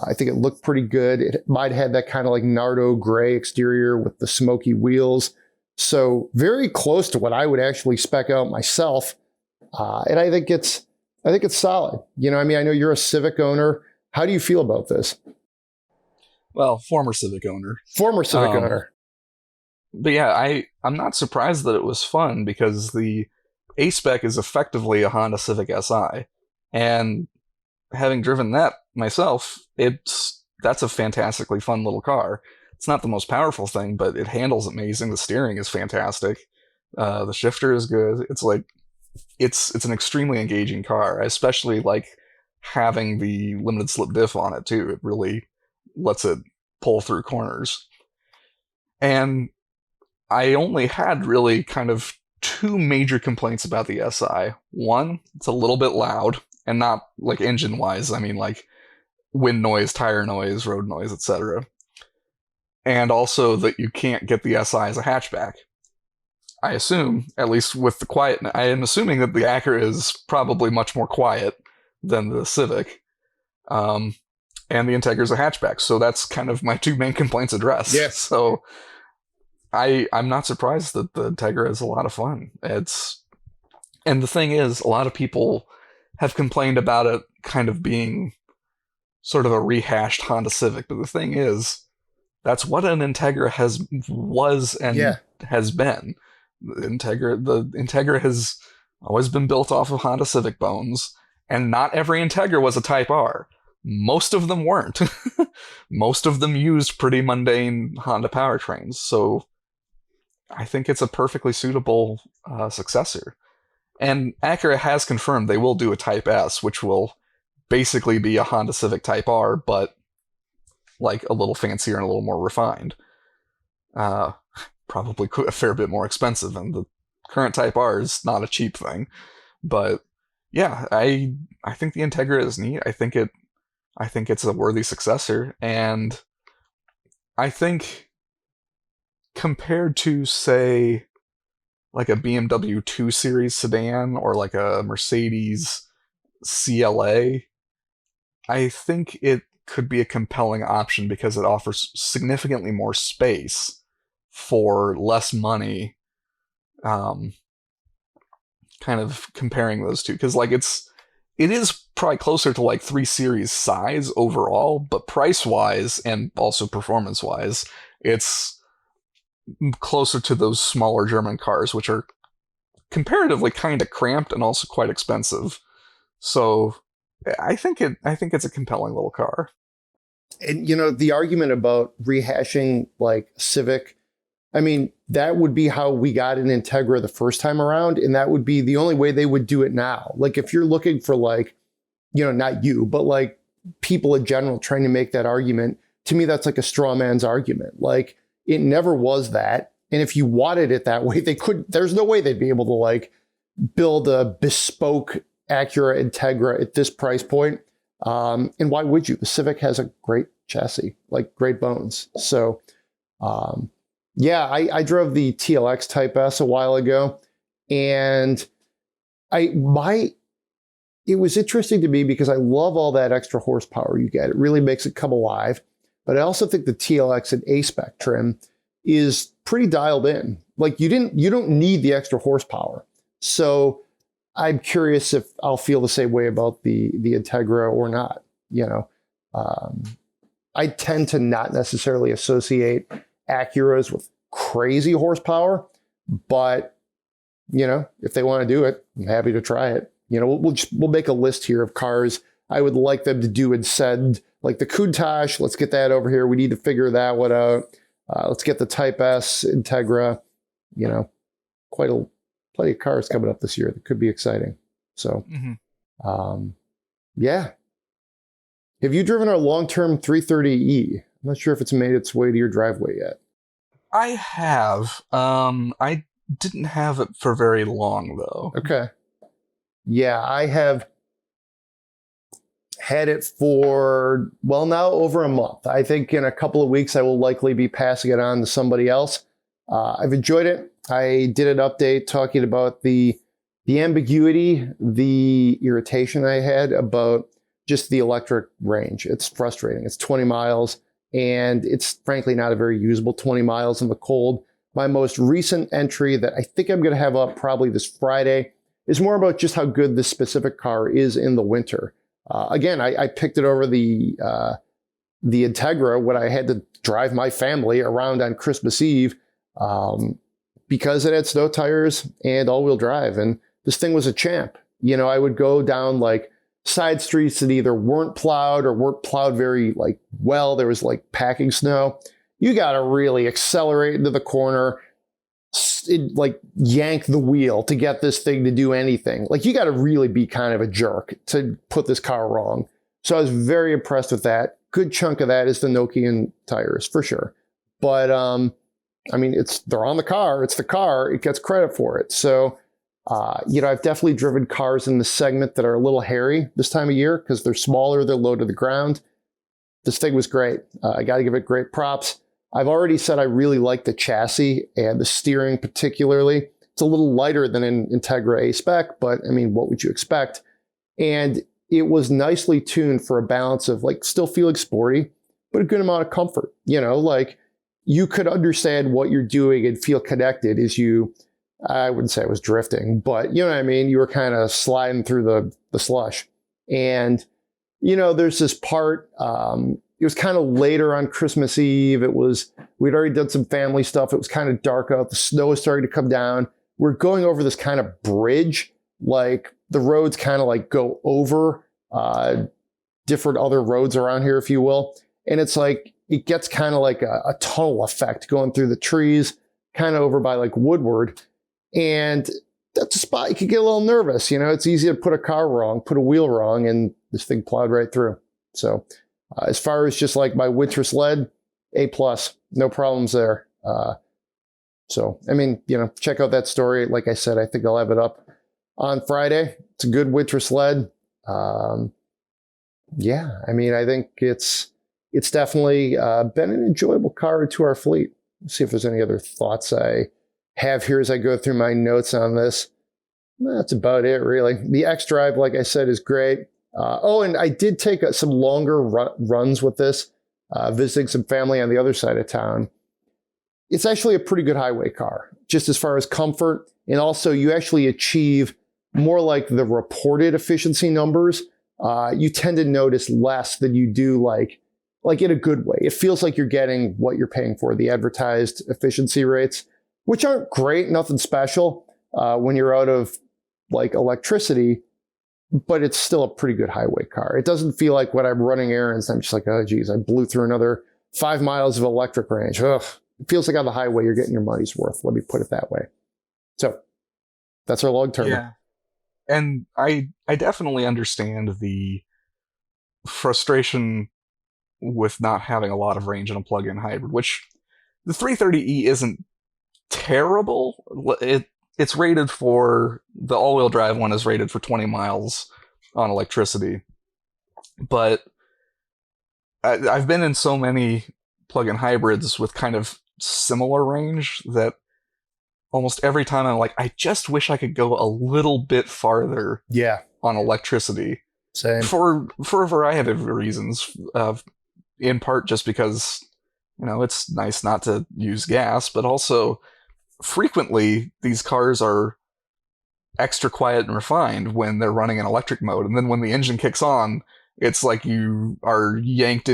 I think it looked pretty good. It might have that kind of like Nardo gray exterior with the smoky wheels. So very close to what I would actually spec out myself. And I think it's solid. You know, I mean, I know you're a Civic owner. How do you feel about this? Well, former Civic owner. Former Civic owner. But yeah, I'm not surprised that it was fun because the A-Spec is effectively a Honda Civic Si. And having driven that myself, that's a fantastically fun little car. It's not the most powerful thing, but it handles amazing. The steering is fantastic. The shifter is good. It's like it's an extremely engaging car. I especially like having the limited slip diff on it too. It really lets it pull through corners. And I only had really kind of two major complaints about the SI. One, it's a little bit loud, and not like engine-wise. I mean like wind noise, tire noise, road noise, etc. And also that you can't get the SI as a hatchback. I assume, at least with the quiet, I am assuming that the Acura is probably much more quiet than the Civic. And the Integra is a hatchback, so that's kind of my two main complaints addressed. Yeah. So I'm not surprised that the Integra is a lot of fun. And the thing is, a lot of people have complained about it kind of being sort of a rehashed Honda Civic, but the thing is, that's what an Integra was and has been. The Integra has always been built off of Honda Civic bones, and not every Integra was a Type R. Most of them weren't. Most of them used pretty mundane Honda powertrains, so I think it's a perfectly suitable successor. And Acura has confirmed they will do a Type S, which will basically be a Honda Civic Type R, but like a little fancier and a little more refined. Probably a fair bit more expensive, and the current Type R is not a cheap thing. But yeah, I think the Integra is neat. I think it's a worthy successor, and I think compared to, say, like a BMW 2 Series sedan or like a Mercedes CLA, I think it could be a compelling option because it offers significantly more space for less money. Kind of comparing those two, because like it is probably closer to like 3 Series size overall, but price wise and also performance wise, it's closer to those smaller German cars, which are comparatively kind of cramped and also quite expensive. So I think it's a compelling little car. And you know, the argument about rehashing like Civic, I mean, that would be how we got an Integra the first time around, and that would be the only way they would do it now. Like if you're looking for like, you know, not you, but like people in general trying to make that argument, to me that's like a straw man's argument. Like it never was that. And if you wanted it that way, there's no way they'd be able to like build a bespoke Acura Integra at this price point. And why would you? The Civic has a great chassis, like great bones. So, yeah, I drove the TLX Type S a while ago, and it was interesting to me because I love all that extra horsepower you get. It really makes it come alive. But I also think the TLX and A-Spec trim is pretty dialed in. Like you don't need the extra horsepower. So I'm curious if I'll feel the same way about the Integra or not. You know, I tend to not necessarily associate Acuras with crazy horsepower, but you know, if they want to do it, I'm happy to try it. You know, we'll make a list here of cars I would like them to do and send, like the Countach. Let's get that over here. We need to figure that one out. Let's get the Type S Integra. You know, plenty of cars coming up this year that could be exciting. So, yeah. Have you driven our long-term 330E? I'm not sure if it's made its way to your driveway yet. I have. I didn't have it for very long, though. Okay. Yeah, I have had it for, well, now over a month. I think in a couple of weeks, I will likely be passing it on to somebody else. I've enjoyed it. I did an update talking about the ambiguity, the irritation I had about just the electric range. It's frustrating. It's 20 miles, and it's frankly not a very usable 20 miles in the cold. My most recent entry that I think I'm going to have up probably this Friday is more about just how good this specific car is in the winter. Again, I picked it over the Integra when I had to drive my family around on Christmas Eve because it had snow tires and all-wheel drive. And this thing was a champ. You know, I would go down like side streets that either weren't plowed or weren't plowed very like well. There was like packing snow. You got to really accelerate into the corner, like yank the wheel to get this thing to do anything. Like you got to really be kind of a jerk to put this car wrong. So I was very impressed with that. Good chunk of that is the Nokian tires for sure. But I mean, they're on the car. It's the car. It gets credit for it. So, you know, I've definitely driven cars in the segment that are a little hairy this time of year because they're smaller, they're low to the ground. This thing was great. I got to give it great props. I've already said I really like the chassis and the steering particularly. It's a little lighter than an Integra A-Spec, but I mean, what would you expect? And it was nicely tuned for a balance of like still feeling sporty, but a good amount of comfort. You know, like you could understand what you're doing and feel connected as you, I wouldn't say I was drifting, but you know what I mean? You were kind of sliding through the slush. And, you know, there's this part, it was kind of later on Christmas Eve. We'd already done some family stuff. It was kind of dark out. The snow was starting to come down. We're going over this kind of bridge, like the roads kind of like go over different other roads around here, if you will. And it's like, it gets kind of like a tunnel effect going through the trees, kind of over by like Woodward. And that's a spot you could get a little nervous. You know, it's easy to put a car wrong, put a wheel wrong, and this thing plowed right through. So as far as just like my winter sled, A+, no problems there. So, I mean, you know, check out that story. Like I said, I think I'll have it up on Friday. It's a good winter sled. Yeah, I mean, I think it's definitely been an enjoyable car to our fleet. Let's see if there's any other thoughts I have here as I go through my notes on this. That's about it, really. The X-Drive, like I said, is great. Oh, and I did take some longer runs with this, visiting some family on the other side of town. It's actually a pretty good highway car, just as far as comfort. And also, you actually achieve more like the reported efficiency numbers. You tend to notice less than you do like in a good way. It feels like you're getting what you're paying for, the advertised efficiency rates, which aren't great, nothing special when you're out of like electricity, but it's still a pretty good highway car. It doesn't feel like when I'm running errands, I'm just like, oh, geez, I blew through another 5 miles of electric range. Ugh. It feels like on the highway, you're getting your money's worth. Let me put it that way. So that's our long term. Yeah. And I definitely understand the frustration with not having a lot of range in a plug-in hybrid, which the 330e isn't terrible. It's rated for, the all-wheel drive one is rated for 20 miles on electricity. But I've been in so many plug-in hybrids with kind of similar range that almost every time I'm like, I just wish I could go a little bit farther on electricity. Same. For a variety of reasons. In part just because, you know, it's nice not to use gas, but also frequently these cars are extra quiet and refined when they're running in electric mode. And then when the engine kicks on, it's like you are yanked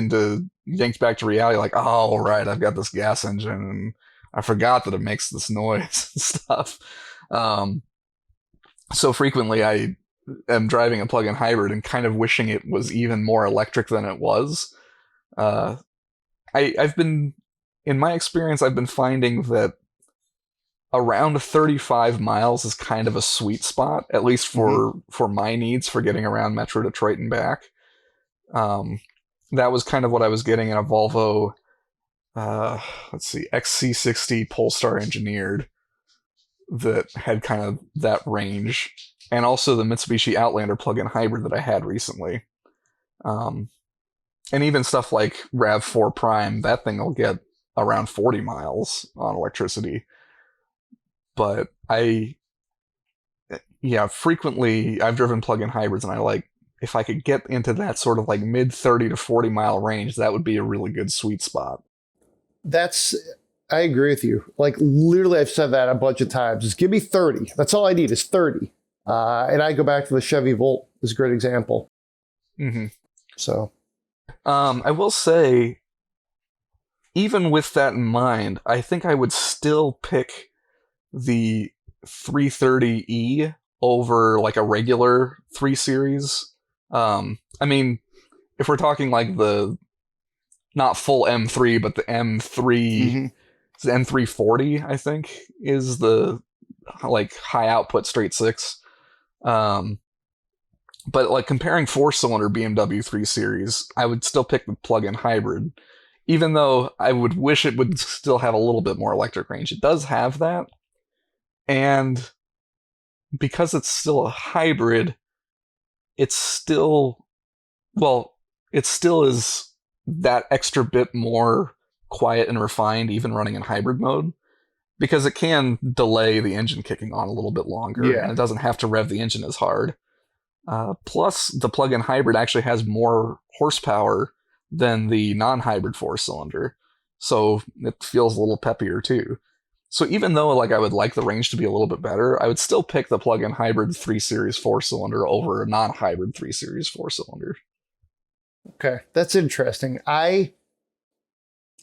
back to reality, like, oh, right, I've got this gas engine, and I forgot that it makes this noise and stuff. So frequently I am driving a plug-in hybrid and kind of wishing it was even more electric than it was. I've been, in my experience, I've been finding that around 35 miles is kind of a sweet spot, at least for my needs for getting around Metro Detroit and back. That was kind of what I was getting in a Volvo, XC60 Polestar engineered that had kind of that range, and also the Mitsubishi Outlander plug-in hybrid that I had recently. And even stuff like RAV4 Prime, that thing will get around 40 miles on electricity. But frequently I've driven plug-in hybrids and I like if I could get into that sort of like mid 30 to 40 mile range, that would be a really good sweet spot. I agree with you. Like literally I've said that a bunch of times. Just give me 30. That's all I need is 30. And I go back to the Chevy Volt as a great example. Mm-hmm. So, I will say, even with that in mind, I think I would still pick the 330e over like a regular 3 Series. I mean, if we're talking like the not full M3, but the M3, the M340, I think, is the like high output straight 6. But like comparing 4-cylinder BMW 3 Series, I would still pick the plug-in hybrid, even though I would wish it would still have a little bit more electric range. It does have that, and because it's still a hybrid, it's still, well, it still is that extra bit more quiet and refined, even running in hybrid mode, because it can delay the engine kicking on a little bit longer, and it doesn't have to rev the engine as hard. Plus, the plug-in hybrid actually has more horsepower than the non-hybrid 4-cylinder, so it feels a little peppier too. So even though like I would like the range to be a little bit better, I would still pick the plug-in hybrid 3 Series 4-cylinder over a non-hybrid 3 Series 4-cylinder. Okay, that's interesting. I'm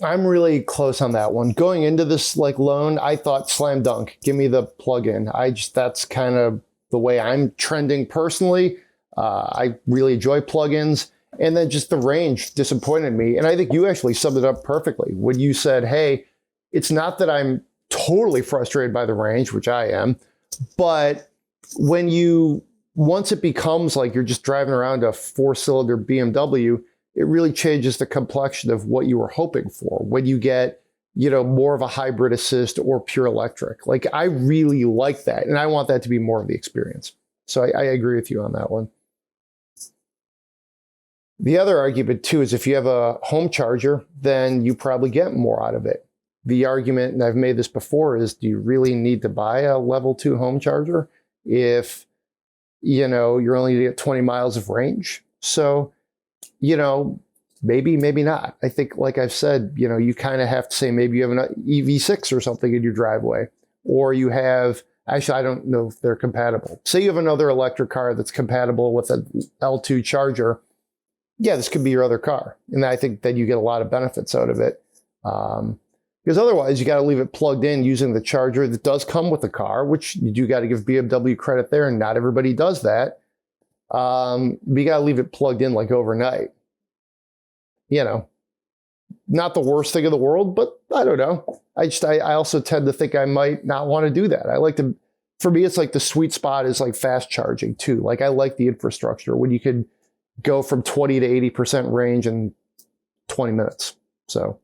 really close on that one. Going into this like loan, I thought slam dunk, give me the plug-in. That's kind of the way I'm trending personally. I really enjoy plugins, and then just the range disappointed me. And I think you actually summed it up perfectly when you said, hey, it's not that I'm totally frustrated by the range, which I am, but once it becomes like you're just driving around a 4-cylinder BMW, it really changes the complexion of what you were hoping for when you get, more of a hybrid assist or pure electric. Like I really like that, and I want that to be more of the experience. So I agree with you on that one. The other argument too is if you have a home charger, then you probably get more out of it. The argument, and I've made this before, is do you really need to buy a level 2 home charger if, you're only going to get 20 miles of range? So, maybe not. I think, like I've said, you kind of have to say maybe you have an EV6 or something in your driveway, or you have, actually, I don't know if they're compatible. Say you have another electric car that's compatible with an L2 charger. Yeah, this could be your other car. And I think that you get a lot of benefits out of it. Because otherwise, you got to leave it plugged in using the charger that does come with the car, which you do got to give BMW credit there, and not everybody does that. But you got to leave it plugged in like overnight. Not the worst thing in the world, but I don't know. I also tend to think I might not want to do that. For me, it's like the sweet spot is like fast charging too. Like I like the infrastructure when you could go from 20 to 80% range in 20 minutes. So.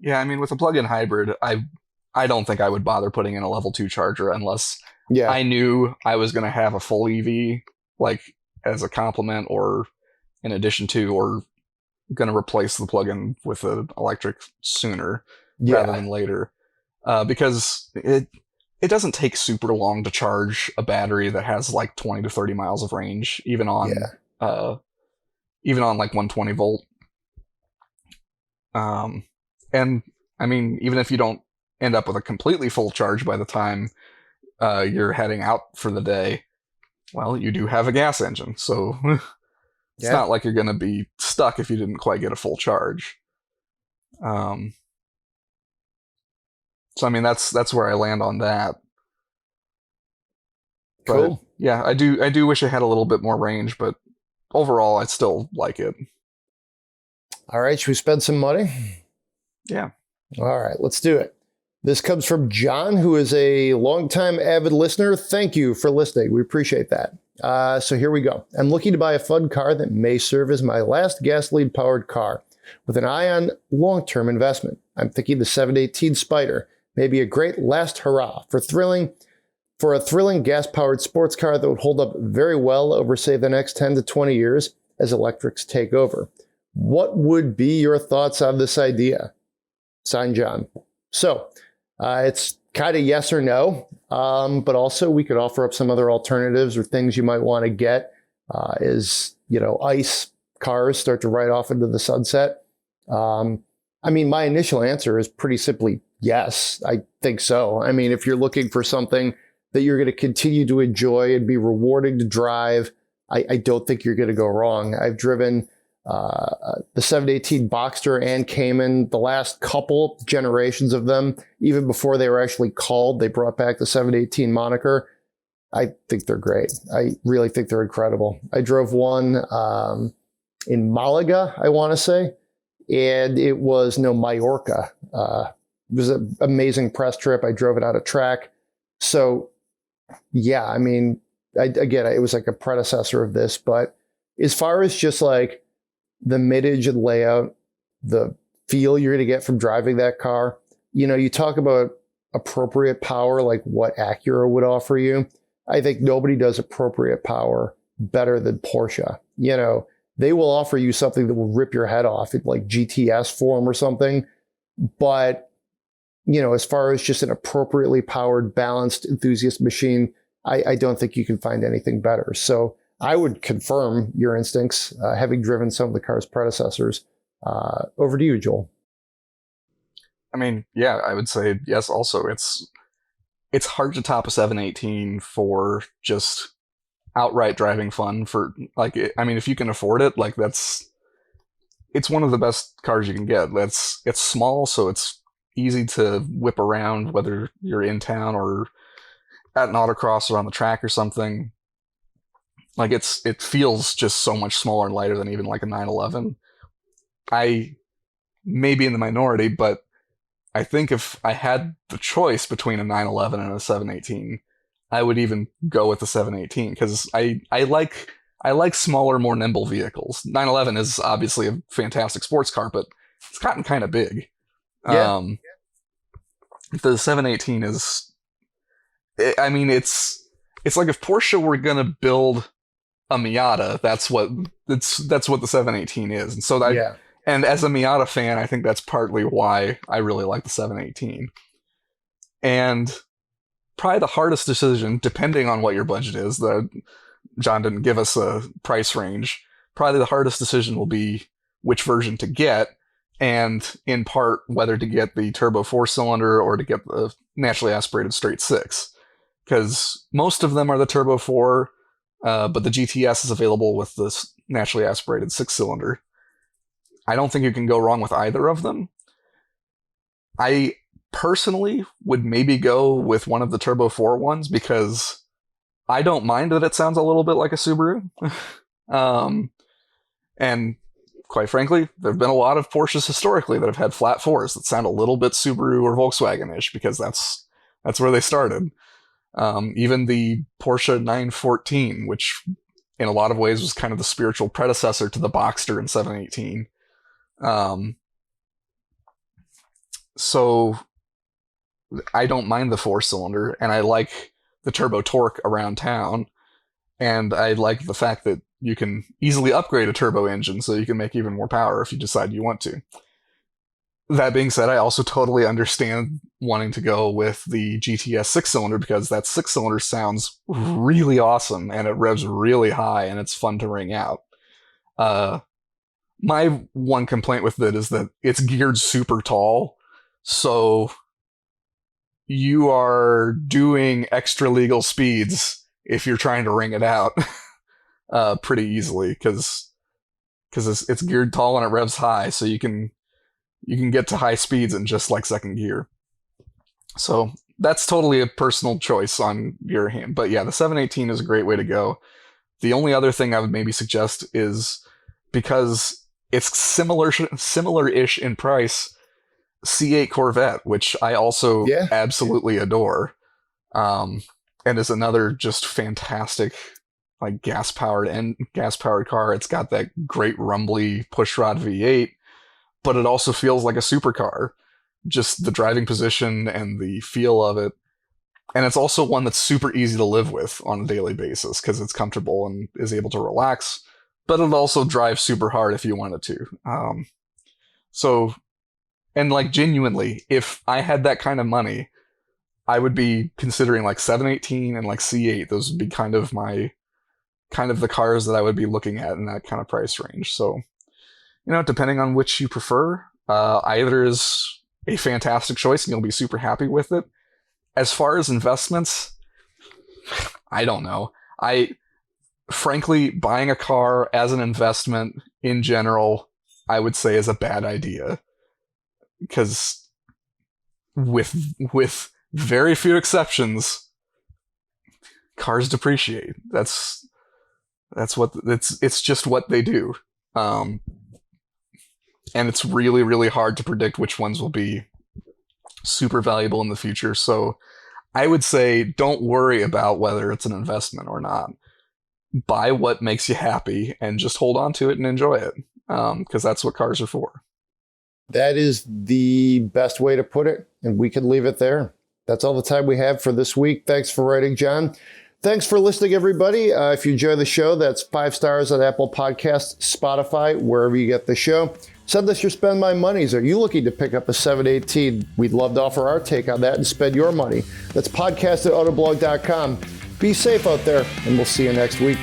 Yeah, I mean, with a plug-in hybrid, I don't think I would bother putting in a level 2 charger unless I knew I was going to have a full EV, like as a complement or in addition to, or going to replace the plug-in with an electric sooner rather than later. Because it doesn't take super long to charge a battery that has like 20 to 30 miles of range, even on like 120 volt. And I mean, even if you don't end up with a completely full charge by the time you're heading out for the day, well, you do have a gas engine, so it's not like you're going to be stuck if you didn't quite get a full charge. So I mean, that's where I land on that. Cool. But, yeah, I do wish it had a little bit more range, but overall, I still like it. All right, should we spend some money? Yeah. All right, let's do it. This comes from John, who is a longtime avid listener. Thank you for listening. We appreciate that. So here we go. I'm looking to buy a fun car that may serve as my last gasoline-powered car with an eye on long-term investment. I'm thinking the 718 Spider may be a great last hurrah for a thrilling gas-powered sports car that would hold up very well over, say, the next 10 to 20 years as electrics take over. What would be your thoughts on this idea? Signed, John. So it's kind of yes or no, but also we could offer up some other alternatives or things you might want to get as, ICE cars start to ride off into the sunset. I mean, my initial answer is pretty simply yes, I think so. I mean, if you're looking for something that you're going to continue to enjoy and be rewarding to drive, I don't think you're going to go wrong. I've driven the 718 Boxster and Cayman, the last couple generations of them, even before they were actually called, they brought back the 718 moniker. I think they're great. I really think they're incredible. I drove one in Malaga, I want to say, and it was Mallorca. It was an amazing press trip. I drove it out of track. So, yeah, I mean, again, it was like a predecessor of this, but as far as just like the midage and layout, the feel you're going to get from driving that car, you talk about appropriate power, like what Acura would offer you. I think nobody does appropriate power better than Porsche. They will offer you something that will rip your head off in like GTS form or something. But, as far as just an appropriately powered, balanced enthusiast machine, I don't think you can find anything better. So I would confirm your instincts, having driven some of the car's predecessors. Over to you, Joel. I mean, yeah, I would say yes. Also, it's hard to top a 718 for just outright driving fun. For like, I mean, if you can afford it, like it's one of the best cars you can get. It's small, so it's easy to whip around, whether you're in town or at an autocross or on the track or something. Like it feels just so much smaller and lighter than even like a 911. I may be in the minority, but I think if I had the choice between a 911 and a 718, I would even go with the 718 because I like smaller, more nimble vehicles. 911 is obviously a fantastic sports car, but it's gotten kind of big. Yeah. The 718 is, I mean, it's like if Porsche were gonna build a Miata, that's what the 718 is, and so Yeah. And as a Miata fan, I think that's partly why I really like the 718. And probably the hardest decision, depending on what your budget is, John didn't give us a price range, probably the hardest decision will be which version to get, and in part whether to get the turbo 4-cylinder or to get the naturally aspirated straight 6. Because most of them are the turbo 4, but the GTS is available with this naturally aspirated 6-cylinder. I don't think you can go wrong with either of them. I personally would maybe go with one of the Turbo 4 ones because I don't mind that it sounds a little bit like a Subaru. And quite frankly, there have been a lot of Porsches historically that have had flat 4s that sound a little bit Subaru or Volkswagen-ish because that's where they started. Even the Porsche 914, which in a lot of ways was kind of the spiritual predecessor to the Boxster in 718. So I don't mind the 4-cylinder, and I like the turbo torque around town, and I like the fact that you can easily upgrade a turbo engine so you can make even more power if you decide you want to. That being said, I also totally understand wanting to go with the GTS 6-cylinder because that 6-cylinder sounds really awesome, and it revs really high, and it's fun to ring out. My one complaint with it is that it's geared super tall, so you are doing extra legal speeds if you're trying to ring it out pretty easily because it's geared tall and it revs high, so you can get to high speeds in just like second gear. So that's totally a personal choice on your hand. But yeah, the 718 is a great way to go. The only other thing I would maybe suggest is, because it's similar-ish in price, C8 Corvette, which I also absolutely adore, and is another just fantastic like gas-powered car. It's got that great rumbly pushrod V8, but it also feels like a supercar. Just the driving position and the feel of it. And it's also one that's super easy to live with on a daily basis because it's comfortable and is able to relax, but it also drives super hard if you wanted to. So, and like genuinely, if I had that kind of money, I would be considering like 718 and like C8. Those would be kind of my kind of the cars that I would be looking at in that kind of price range. So, depending on which you prefer, either is a fantastic choice and you'll be super happy with it. As far as investments, I don't know. Frankly, buying a car as an investment in general, I would say is a bad idea. Because with very few exceptions, cars depreciate. That's what it's just what they do. And it's really, really hard to predict which ones will be super valuable in the future. So I would say don't worry about whether it's an investment or not. Buy what makes you happy and just hold on to it and enjoy it, because that's what cars are for. That is the best way to put it, and we could leave it there. That's all the time we have for this week. Thanks for writing, John. Thanks for listening, everybody. If you enjoy the show, that's 5 stars on Apple Podcasts, Spotify, wherever you get the show. Send us your Spend My Monies. Are you looking to pick up a 718? We'd love to offer our take on that and spend your money. That's podcast@autoblog.com. Be safe out there, and we'll see you next week.